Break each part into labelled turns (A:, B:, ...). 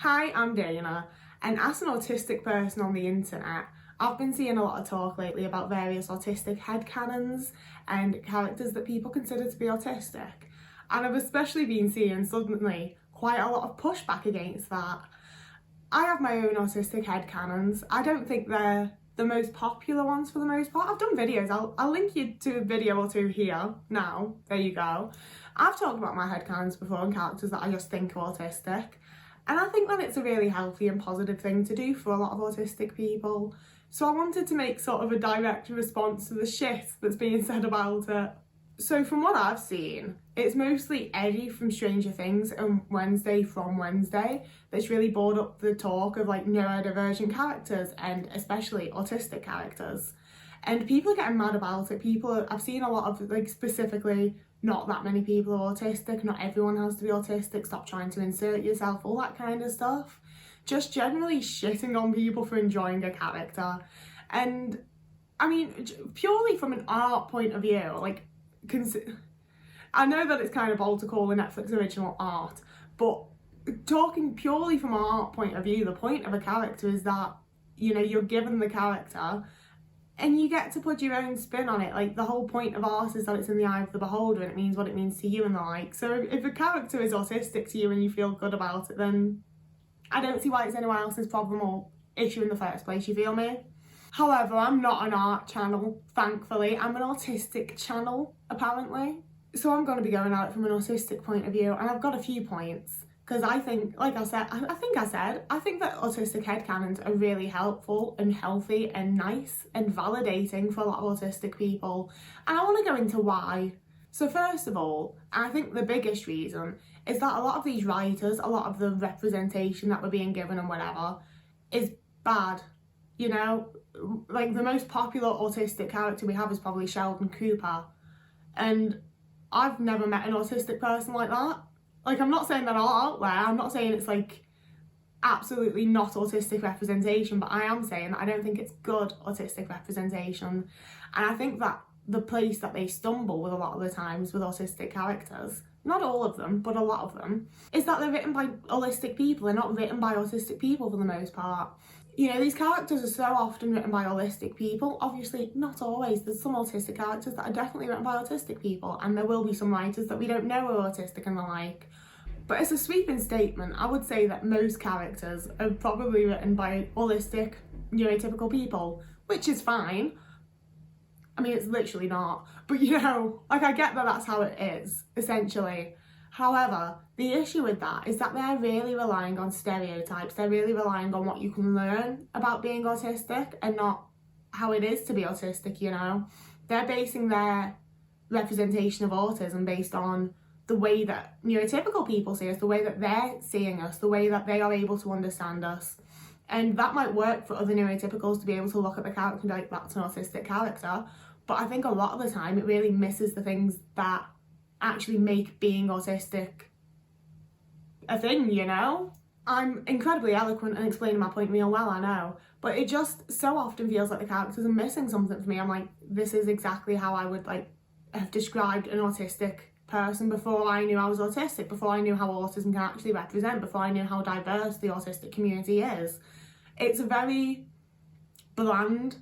A: Hi, I'm Dana, and as an autistic person on the internet, I've been seeing a lot of talk lately about various autistic headcanons and characters that people consider to be autistic. And I've especially been seeing suddenly quite a lot of pushback against that. I have my own autistic headcanons. I don't think they're the most popular ones for the most part. I've done videos, I'll link you to a video or two here now, there you go. I've talked about my headcanons before and characters that I just think are autistic. And I think that it's a really healthy and positive thing to do for a lot of autistic people. So I wanted to make sort of a direct response to the shit that's being said about it. So from what I've seen, it's mostly Eddie from Stranger Things and Wednesday from Wednesday that's really brought up the talk of like neurodivergent characters and especially autistic characters. And people are getting mad about it. I've seen a lot of like specifically not that many people are autistic, not everyone has to be autistic, stop trying to insert yourself, all that kind of stuff. Just generally shitting on people for enjoying a character. And I mean, purely from an art point of view, like, I know that it's kind of bold to call the Netflix original art, but talking purely from an art point of view, the point of a character is that, you know, you're given the character and you get to put your own spin on it. Like, the whole point of art is that it's in the eye of the beholder and it means what it means to you and the like. So if a character is autistic to you and you feel good about it, then I don't see why it's anyone else's problem or issue in the first place, you feel me? However, I'm not an art channel, thankfully. I'm an autistic channel, apparently. So I'm going to be going at it from an autistic point of view, and I've got a few points. Because I think, like I said, I think that autistic headcanons are really helpful and healthy and nice and validating for a lot of autistic people. And I want to go into why. So first of all, I think the biggest reason is that a lot of these writers, a lot of the representation that we're being given and whatever, is bad. You know, like the most popular autistic character we have is probably Sheldon Cooper. And I've never met an autistic person like that. Like, I'm not saying they're all out there, I'm not saying it's like absolutely not autistic representation, but I am saying that I don't think it's good autistic representation. And I think that the place that they stumble with a lot of the times with autistic characters, not all of them, but a lot of them, is that they're written by holistic people. They're not written by autistic people for the most part. You know, these characters are so often written by holistic people. Obviously, not always. There's some autistic characters that are definitely written by autistic people, and there will be some writers that we don't know are autistic and the like. But as a sweeping statement, I would say that most characters are probably written by holistic, neurotypical people, which is fine. I mean, it's literally not. But you know, like, I get that that's how it is, essentially. However, the issue with that is that they're really relying on stereotypes. They're really relying on what you can learn about being autistic and not how it is to be autistic, you know. They're basing their representation of autism based on the way that neurotypical people see us, the way that they're seeing us, the way that they are able to understand us. And that might work for other neurotypicals to be able to look at the character and be like, that's an autistic character. But I think a lot of the time it really misses the things that actually make being autistic a thing, you know? I'm incredibly eloquent and explaining my point real well, I know, but it just so often feels like the characters are missing something for me. I'm like, this is exactly how I would like have described an autistic person before I knew I was autistic, before I knew how autism can actually represent, before I knew how diverse the autistic community is. It's a very bland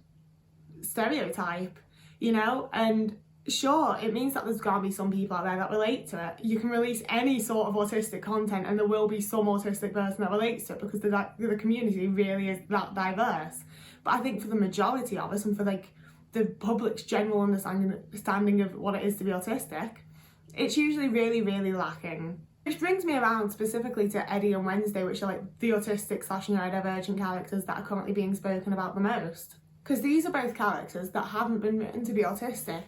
A: stereotype, you know, and sure, it means that there's going to be some people out there that relate to it. You can release any sort of autistic content and there will be some autistic person that relates to it because the community really is that diverse. But I think for the majority of us and for like the public's general understanding of what it is to be autistic, it's usually really, really lacking. Which brings me around specifically to Eddie and Wednesday, which are like the autistic / neurodivergent characters that are currently being spoken about the most. Because these are both characters that haven't been written to be autistic.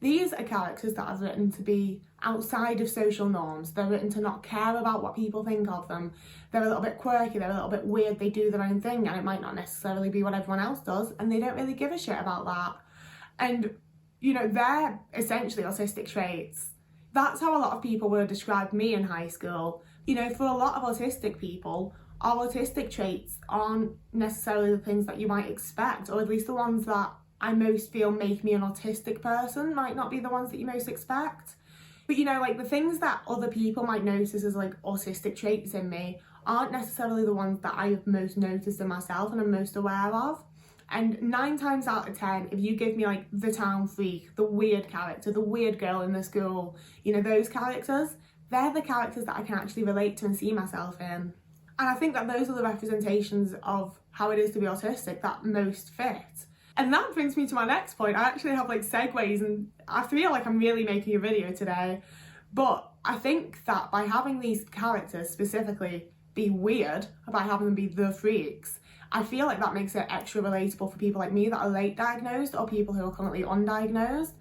A: These are characters that are written to be outside of social norms. They're written to not care about what people think of them. They're a little bit quirky, they're a little bit weird, they do their own thing and it might not necessarily be what everyone else does and they don't really give a shit about that. And, you know, they're essentially autistic traits. That's how a lot of people would have described me in high school. You know, for a lot of autistic people, our autistic traits aren't necessarily the things that you might expect, or at least the ones that I most feel make me an autistic person might not be the ones that you most expect. But you know, like the things that other people might notice as like autistic traits in me aren't necessarily the ones that I have most noticed in myself and I'm most aware of. And 9 times out of 10, if you give me like the town freak, the weird character, the weird girl in the school, you know, those characters, they're the characters that I can actually relate to and see myself in. And I think that those are the representations of how it is to be autistic that most fit. And that brings me to my next point. I actually have like segues and I feel like I'm really making a video today. But I think that by having these characters specifically be weird, by having them be the freaks, I feel like that makes it extra relatable for people like me that are late diagnosed or people who are currently undiagnosed,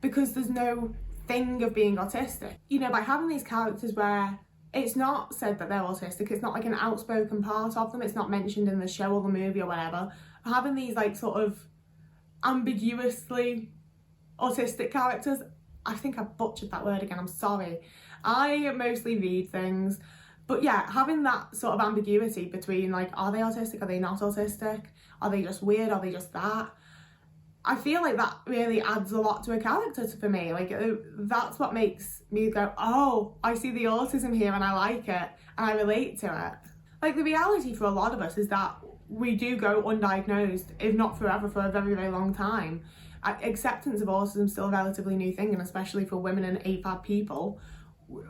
A: because there's no thing of being autistic. You know, by having these characters where it's not said that they're autistic, it's not like an outspoken part of them, it's not mentioned in the show or the movie or whatever, having these like sort of ambiguously autistic characters, I think I butchered that word again, I'm sorry. I mostly read things, but yeah, having that sort of ambiguity between like, are they autistic, are they not autistic, are they just weird, are they just that? I feel like that really adds a lot to a character for me. Like that's what makes me go, oh, I see the autism here and I like it and I relate to it. Like the reality for a lot of us is that we do go undiagnosed, if not forever, for a very, very long time. Acceptance of autism is still a relatively new thing, and especially for women and AFAB people,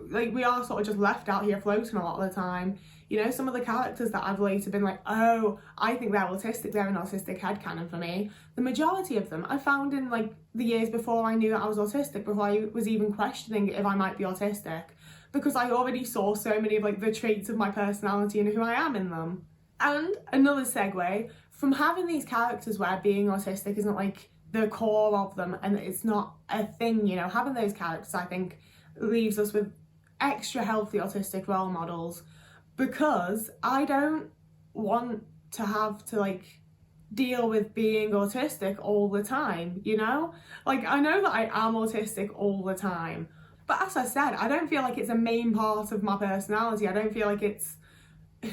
A: like we are sort of just left out here floating a lot of the time. You know, some of the characters that I've later been like, oh, I think they're autistic, they're an autistic headcanon for me. The majority of them I found in like the years before I knew that I was autistic, before I was even questioning if I might be autistic, because I already saw so many of like the traits of my personality and who I am in them. And another segue, from having these characters where being autistic isn't like the core of them and it's not a thing, you know, having those characters I think leaves us with extra healthy autistic role models, because I don't want to have to like deal with being autistic all the time, you know? Like I know that I am autistic all the time, but as I said, I don't feel like it's a main part of my personality. I don't feel like it's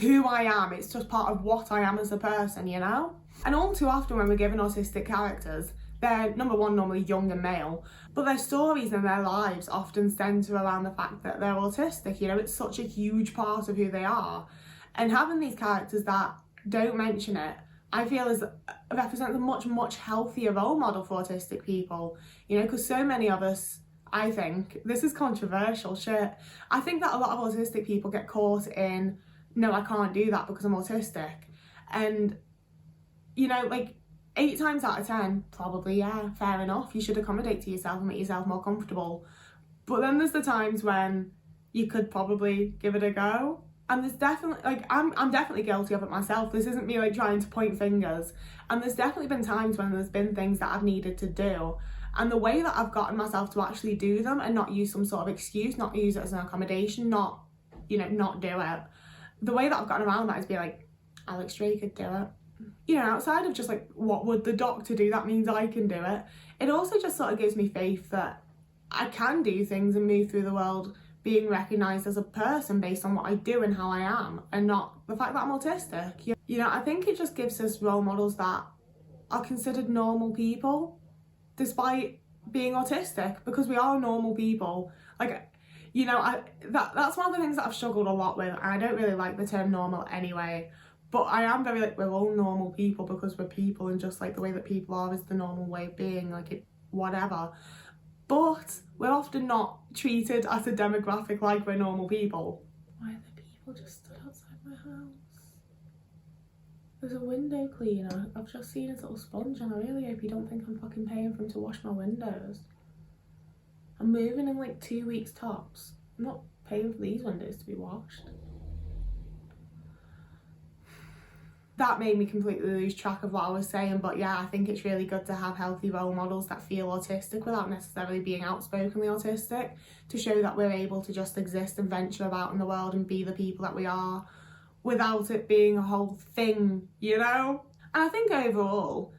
A: who I am, it's just part of what I am as a person, you know? And all too often when we're given autistic characters, they're number one normally young and male, but their stories and their lives often centre around the fact that they're autistic. You know, it's such a huge part of who they are, and having these characters that don't mention it, I feel represents a much healthier role model for autistic people. You know, because so many of us, I think, this is controversial shit, I think that a lot of autistic people get caught in, no, I can't do that because I'm autistic. And, you know, like 8 times out of 10, probably, yeah, fair enough, you should accommodate to yourself and make yourself more comfortable. But then there's the times when you could probably give it a go. And there's definitely, like, I'm definitely guilty of it myself. This isn't me, like, trying to point fingers. And there's definitely been times when there's been things that I've needed to do. And the way that I've gotten myself to actually do them and not use some sort of excuse, not use it as an accommodation, not, you know, not do it. The way that I've gotten around that is be like, Alex Stray could do it. You know, outside of just like, what would the doctor do? That means I can do it. It also just sort of gives me faith that I can do things and move through the world being recognised as a person based on what I do and how I am, and not the fact that I'm autistic. You know, I think it just gives us role models that are considered normal people despite being autistic, because we are normal people. Like, you know, that's one of the things that I've struggled a lot with, and I don't really like the term normal anyway. But I am very like, we're all normal people because we're people, and just like the way that people are is the normal way of being, like it, whatever. But we're often not treated as a demographic like we're normal people. Why are the people just stood outside my house? There's a window cleaner. I've just seen his little sponge and I really hope you don't think I'm fucking paying for him to wash my windows. I'm moving in like 2 weeks tops. I'm not paying for these windows to be washed. That made me completely lose track of what I was saying, but yeah, I think it's really good to have healthy role models that feel autistic without necessarily being outspokenly autistic, to show that we're able to just exist and venture about in the world and be the people that we are without it being a whole thing, you know? And I think overall,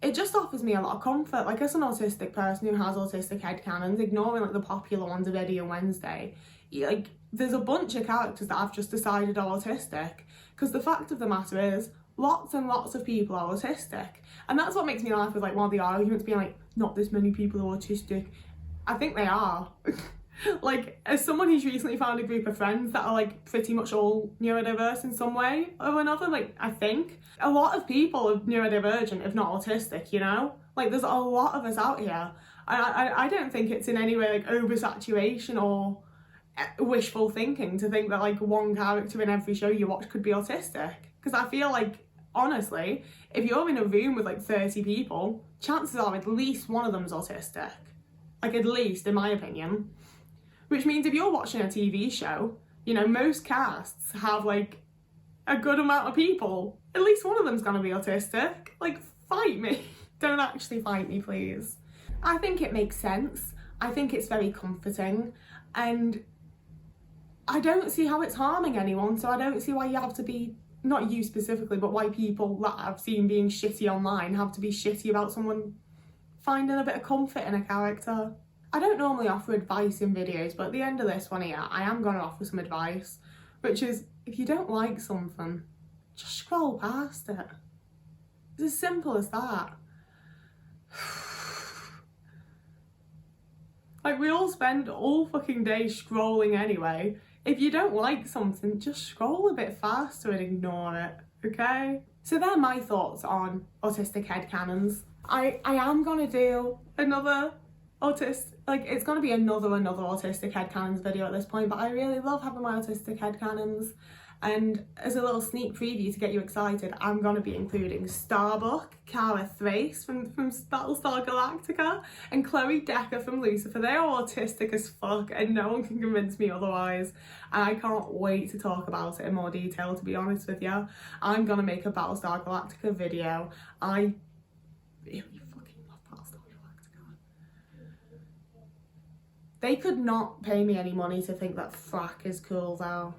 A: it just offers me a lot of comfort. Like, as an autistic person who has autistic headcanons, ignoring like the popular ones of Eddie and Wednesday, like there's a bunch of characters that I've just decided are autistic, because the fact of the matter is, lots and lots of people are autistic. And that's what makes me laugh with like one of the arguments being like, not this many people are autistic. I think they are. Like, as someone who's recently found a group of friends that are like pretty much all neurodiverse in some way or another, like, I think a lot of people are neurodivergent if not autistic, you know? Like, there's a lot of us out here. I don't think it's in any way like oversaturation or wishful thinking to think that like one character in every show you watch could be autistic, because I feel like, honestly, if you're in a room with like 30 people, chances are at least one of them's autistic. Like, at least, in my opinion. Which means if you're watching a TV show, you know, most casts have like a good amount of people. At least one of them's gonna be autistic. Like, fight me. Don't actually fight me, please. I think it makes sense. I think it's very comforting. And I don't see how it's harming anyone, so I don't see why you have to be, not you specifically, but why people that I've seen being shitty online have to be shitty about someone finding a bit of comfort in a character. I don't normally offer advice in videos, but at the end of this one here, I am going to offer some advice, which is, if you don't like something, just scroll past it. It's as simple as that. Like, we all spend all fucking day scrolling anyway. If you don't like something, just scroll a bit faster and ignore it, okay? So they're my thoughts on autistic headcanons. I am gonna do another it's gonna be another autistic headcanons video at this point, but I really love having my autistic headcanons. And as a little sneak preview to get you excited, I'm going to be including Starbuck, Cara Thrace from Battlestar Galactica, and Chloe Decker from Lucifer. They're autistic as fuck and no one can convince me otherwise. And I can't wait to talk about it in more detail, to be honest with you. I'm going to make a Battlestar Galactica video. I really fucking love Battlestar Galactica. They could not pay me any money to think that frack is cool though.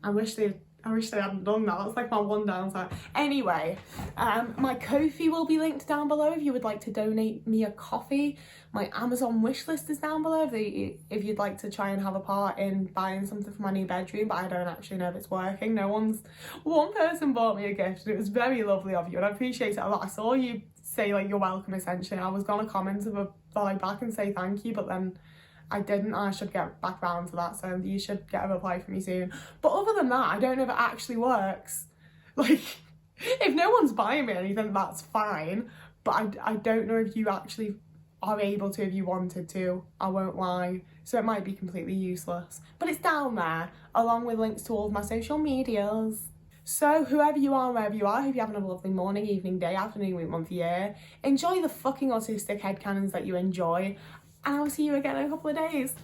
A: I wish they hadn't done that. That's like my one downside. Anyway, my Ko-fi will be linked down below if you would like to donate me a coffee. My Amazon wish list is down below if you'd like to try and have a part in buying something for my new bedroom, but I don't actually know if it's working. One person bought me a gift and it was very lovely of you and I appreciate it a lot. I saw you say like you're welcome essentially. I was gonna comment to reply back and say thank you, but then I didn't, and I should get back round to that, so you should get a reply from me soon. But other than that, I don't know if it actually works. Like, if no one's buying me anything, that's fine, but I don't know if you actually are able to if you wanted to, I won't lie. So it might be completely useless. But it's down there, along with links to all of my social medias. So whoever you are, wherever you are, I hope you're having a lovely morning, evening, day, afternoon, week, month, year. Enjoy the fucking autistic headcanons that you enjoy. And I'll see you again in a couple of days.